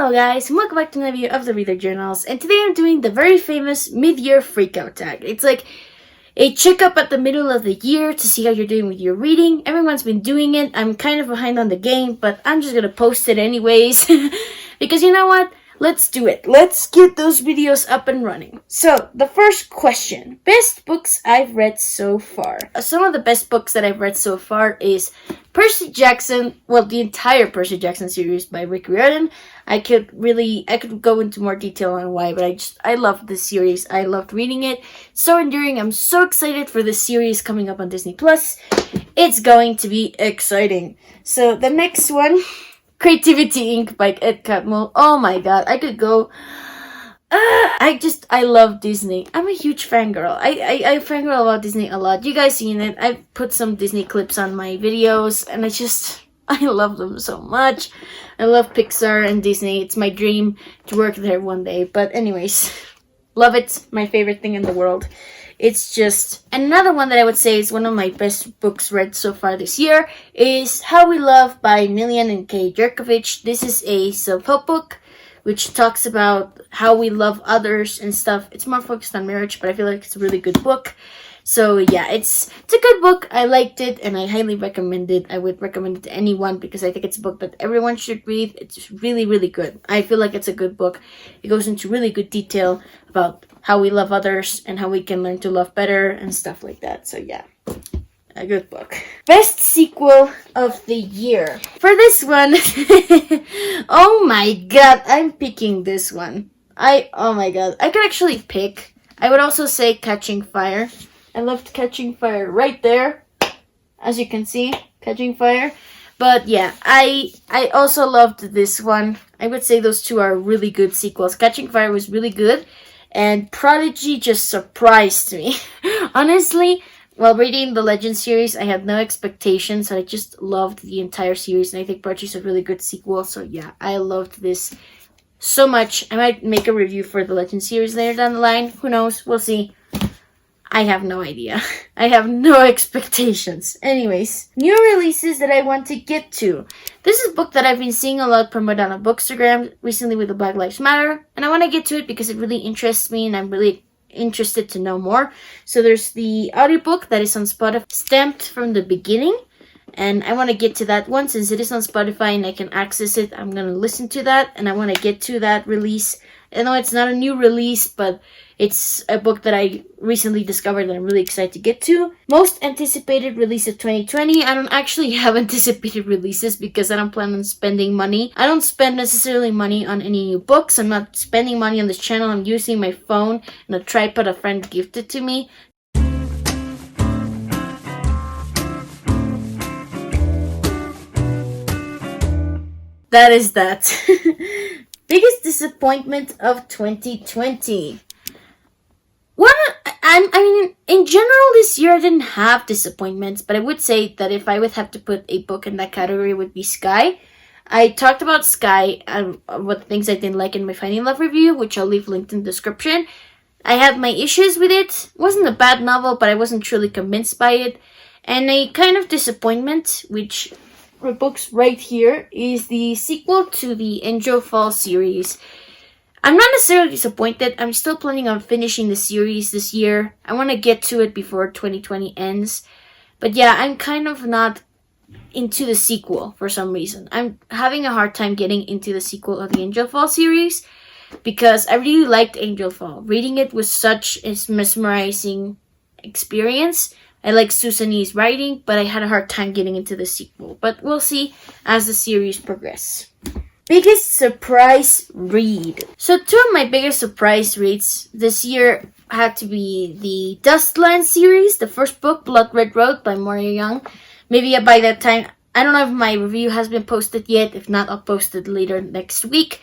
Hello guys, and welcome back to another video of the Reader Journals, and today I'm doing the very famous mid-year freakout tag. It's like a checkup at the middle of the year to see how you're doing with your reading. Everyone's been doing it. I'm kind of behind on the game, but I'm just gonna post it anyways. Because you know what? Let's do it. Let's get those videos up and running. So, the first question. Best books I've read so far. Some of the best books that I've read so far is Percy Jackson, well, the entire Percy Jackson series by Rick Riordan. I could go into more detail on why, but I love this series. I loved reading it. So enduring. I'm so excited for this series coming up on Disney+. It's going to be exciting. So, the next one, Creativity Inc. by Ed Catmull. Oh my god, I could go. I love Disney. I'm a huge fangirl. I fangirl about Disney a lot. You guys seen it. I've put some Disney clips on my videos, and I love them so much. I love Pixar and Disney. It's my dream to work there one day. But anyways, love it. My favorite thing in the world. It's just another one that I would say is one of my best books read so far this year is How We Love by Milian and Kay Jerkovich. This is a self-help book which talks about how we love others and stuff. It's more focused on marriage, but I feel like it's a really good book. So yeah, it's a good book. I liked it and I highly recommend it. I would recommend it to anyone because I think it's a book that everyone should read. It's really, really good. I feel like it's a good book. It goes into really good detail about how we love others and how we can learn to love better and stuff like that. So yeah, a good book. Best sequel of the year. For this one, oh my god, I'm picking this one. Oh my god, I could actually pick. I would also say Catching Fire. I loved Catching Fire right there. As you can see, Catching Fire. But yeah, I also loved this one. I would say those two are really good sequels. Catching Fire was really good. And Prodigy just surprised me. Honestly, while reading the Legend series, I had no expectations. I just loved the entire series. And I think Prodigy is a really good sequel. So yeah, I loved this so much. I might make a review for the Legend series later down the line. Who knows? We'll see. I have no idea. I have no expectations. Anyways, new releases that I want to get to. This is a book that I've been seeing a lot promoted on Bookstagram recently with the Black Lives Matter. And I want to get to it because it really interests me and I'm really interested to know more. So there's the audiobook that is on Spotify, Stamped from the Beginning. And I want to get to that one since it is on Spotify and I can access it. I'm going to listen to that and I want to get to that release. I know it's not a new release, but it's a book that I recently discovered that I'm really excited to get to. Most anticipated release of 2020. I don't actually have anticipated releases because I don't plan on spending money. I don't spend necessarily money on any new books. I'm not spending money on this channel. I'm using my phone and a tripod a friend gifted to me. That is that. Biggest disappointment of 2020. I mean, in general, this year I didn't have disappointments, but I would say that if I would have to put a book in that category, it would be Sky. I talked about Sky and what things I didn't like in my Finding Love review, which I'll leave linked in the description. I had my issues with it. It wasn't a bad novel, but I wasn't truly convinced by it. And a kind of disappointment, which books right here, is the sequel to the Angel Falls series. I'm not necessarily disappointed. I'm still planning on finishing the series this year. I want to get to it before 2020 ends. But yeah, I'm kind of not into the sequel for some reason. I'm having a hard time getting into the sequel of the Angel Fall series because I really liked Angel Fall. Reading it was such a mesmerizing experience. I like Susan E's writing, but I had a hard time getting into the sequel. But we'll see as the series progresses. Biggest surprise read. So two of my biggest surprise reads this year had to be the Dustland series. The first book, Blood Red Road by Moria Young. Maybe by that time, I don't know if my review has been posted yet. If not, I'll post it later next week.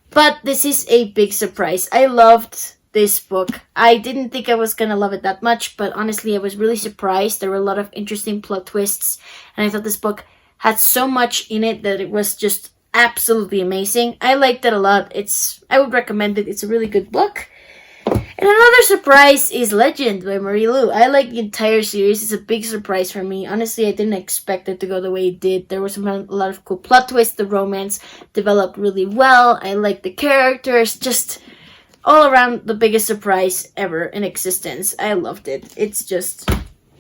But this is a big surprise. I loved this book. I didn't think I was gonna love it that much, but honestly I was really surprised. There were a lot of interesting plot twists and I thought this book had so much in it that it was just absolutely amazing. I liked it a lot. I would recommend it. It's a really good book. And another surprise is Legend by Marie Lu. I like the entire series. It's a big surprise for me. Honestly, I didn't expect it to go the way it did. There was a lot of cool plot twists. The romance developed really well. I like the characters. Just all around the biggest surprise ever in existence. I loved it. It's just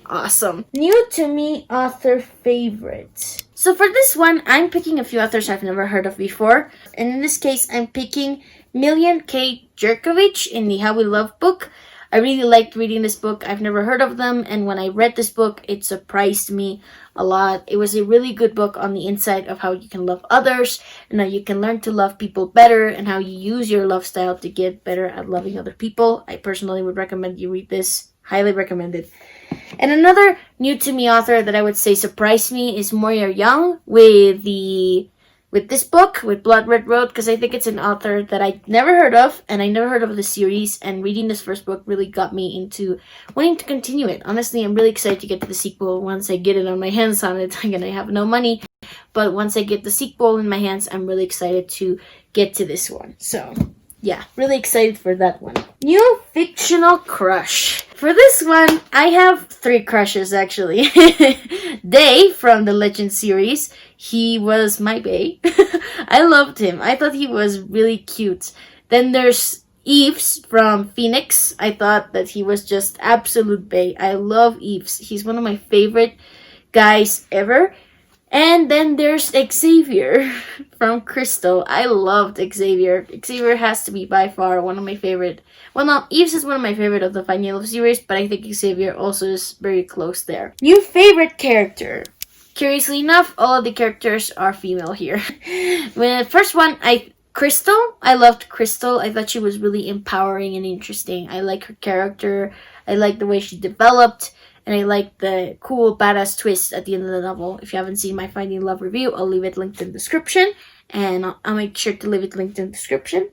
awesome. New to me author favorite. So for this one, I'm picking a few authors I've never heard of before. And in this case, I'm picking Milian K. Jerkovich in the How We Love book. I really liked reading this book. I've never heard of them, and when I read this book, it surprised me a lot. It was a really good book on the inside of how you can love others, and how you can learn to love people better, and how you use your love style to get better at loving other people. I personally would recommend you read this. Highly recommended. And another new to me author that I would say surprised me is Moya Young with this book, with Blood Red Road, because I think it's an author that I never heard of, and I never heard of the series, and reading this first book really got me into wanting to continue it. Honestly, I'm really excited to get to the sequel once I get it on my hands on it. Again, I have no money, but once I get the sequel in my hands, I'm really excited to get to this one. So, yeah, really excited for that one. New Fictional Crush. For this one, I have 3 crushes, actually. Day from the Legend series. He was my bae. I loved him. I thought he was really cute. Then there's Eves from Phoenix. I thought that he was just absolute bae. I love Eves. He's one of my favorite guys ever. And then there's Xavier from Crystal. I loved Xavier. Xavier has to be by far one of my favorite. Well, no, Eves is one of my favorite of the Finding Love series, but I think Xavier also is very close there. New favorite character. Curiously enough, all of the characters are female here. The first one, Crystal. I loved Crystal. I thought she was really empowering and interesting. I like her character. I like the way she developed. And I like the cool, badass twist at the end of the novel. If you haven't seen my Finding Love review, I'll leave it linked in the description. And I'll make sure to leave it linked in the description.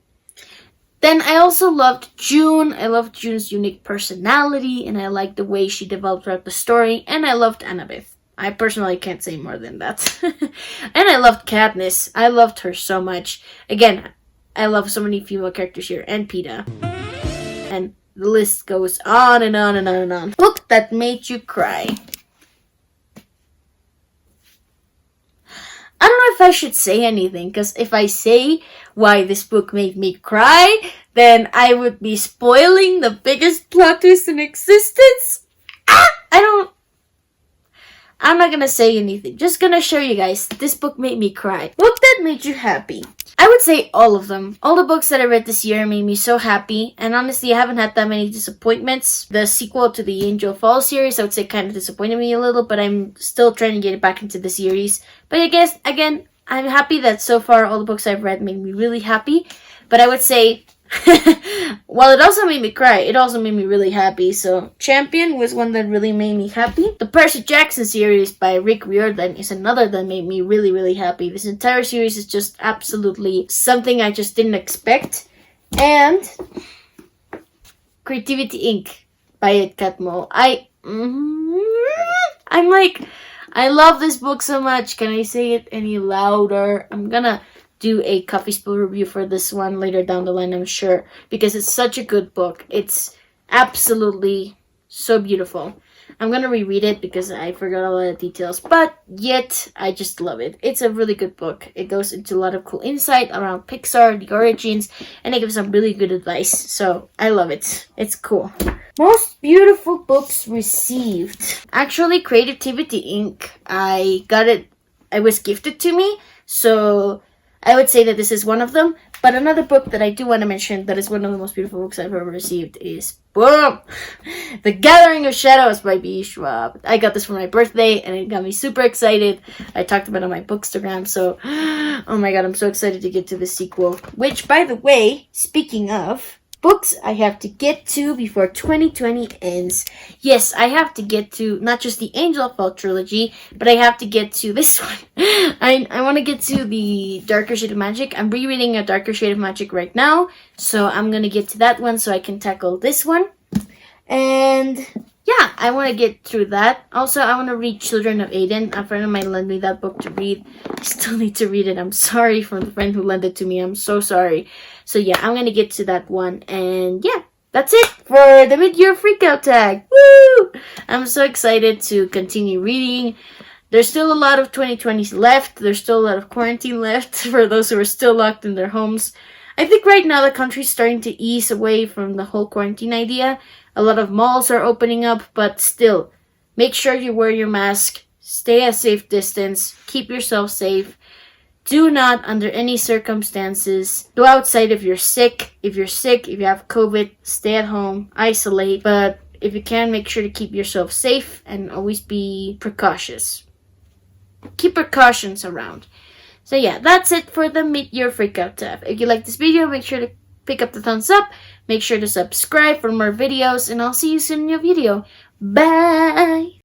Then I also loved June. I loved June's unique personality. And I liked the way she developed throughout the story. And I loved Annabeth. I personally can't say more than that. And I loved Katniss. I loved her so much. Again, I love so many female characters here. And Peeta. And the list goes on and on and on and on. Book that made you cry. I don't know if I should say anything, because if I say why this book made me cry, then I would be spoiling the biggest plot twist in existence. I'm not gonna say anything. Just gonna show you guys. This book made me cry. Book that made you happy. I would say all of them. All the books that I read this year made me so happy. And honestly, I haven't had that many disappointments. The sequel to the Angel Falls series, I would say, kind of disappointed me a little. But I'm still trying to get it back into the series. But I guess, again, I'm happy that so far all the books I've read made me really happy. But I would say, while it also made me cry, it also made me really happy. So Champion was one that really made me happy. The Percy Jackson series by Rick Riordan is another that made me really, really happy. This entire series is just absolutely something I just didn't expect. And Creativity Inc. by Ed Catmull. I'm like, I love this book so much. Can I say it any louder? I'm gonna do a coffee spill review for this one later down the line, I'm sure, because it's such a good book. It's absolutely so beautiful. I'm gonna reread it because I forgot a lot of details, but yet I just love it. It's a really good book. It goes into a lot of cool insight around Pixar, the origins, and it gives some really good advice. So I love it. It's cool. Most beautiful books received. Actually, Creativity Inc. I got it. It was gifted to me, so I would say that this is one of them. But another book that I do want to mention that is one of the most beautiful books I've ever received is, boom, The Gathering of Shadows by B. Schwab. I got this for my birthday, and it got me super excited. I talked about it on my Bookstagram, so, oh my god, I'm so excited to get to the sequel. Which, by the way, speaking of books I have to get to before 2020 ends. Yes, I have to get to not just the Angel Fall trilogy, but I have to get to this one. I want to get to the Darker Shade of Magic. I'm rereading A Darker Shade of Magic right now, so I'm going to get to that one so I can tackle this one. And yeah, I want to get through that. Also, I want to read Children of Aiden. A friend of mine lent me that book to read. I still need to read it. I'm sorry for the friend who lent it to me. I'm so sorry. So yeah, I'm going to get to that one. And yeah, that's it for the mid-year freakout tag. Woo! I'm so excited to continue reading. There's still a lot of 2020s left. There's still a lot of quarantine left for those who are still locked in their homes. I think right now the country's starting to ease away from the whole quarantine idea. A lot of malls are opening up, but still, make sure you wear your mask, stay a safe distance, keep yourself safe. Do not, under any circumstances, go outside if you're sick. If you have COVID, stay at home, isolate. But if you can, make sure to keep yourself safe and always be precautious. Keep precautions around. So yeah, that's it for the mid-year freakout tab. If you like this video, make sure to pick up the thumbs up. Make sure to subscribe for more videos, and I'll see you soon in a new video. Bye!